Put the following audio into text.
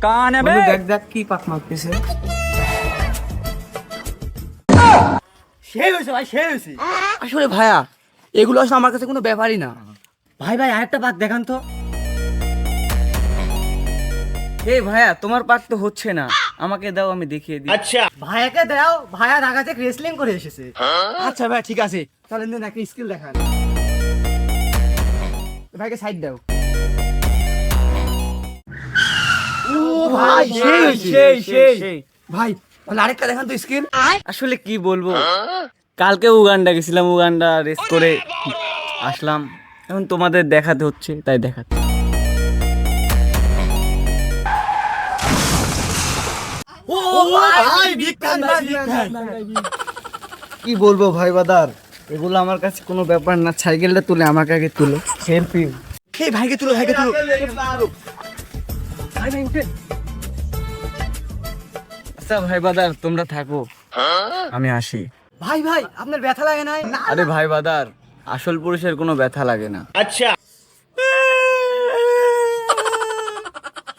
কান হবে দেখ দেখ কি পাক মারতেছে। সেই হয়েছে ভাই, সেই হয়েছে। আসলে ভাইয়া এগুলো আসলে আমার কাছে কোনো ব্যাপারই না। ভাই ভাই আরেকটা পাক দেখান তো। এই ভাইয়া তোমার পাক তো হচ্ছে না, আমাকে দাও আমি দেখিয়ে দিই। ভাইয়াকে দাও, ভাইয়া ঢাকা থেকে রেসলিং করে এসেছে। আচ্ছা ভাই ঠিক আছে, তাহলে দিন একটা স্কিল দেখান। ভাইকে সাইড দাও। ও ভাই সেই সেই সেই। ভাই তাহলে আরেকটা দেখান তো স্কিল। আসলে কি বলবো, কালকে উগান্ডা গেছিলাম, উগান্ডা রেস করে আসলাম, এখন তোমাদের দেখাতে হচ্ছে তাই দেখাতে। ও ভাই বিজ্ঞান ভাই বিজ্ঞান। কি বলবো ভাই বাদার, এগুলো আমার কাছে কোনো ব্যাপার না। সাইকেলটা তুলে আমাকে আগে তুলো, সেলফি। এই ভাইকে তুলো, ভাইকে তুলো। ভাই ভাই উঠেন। আচ্ছা ভাই বাদার তোমরা থাকো, আমি আসি। ভাই ভাই আপনার ব্যথা লাগে নাই? আরে ভাই বাদার, আসল পুরুষের কোনো ব্যথা লাগে না।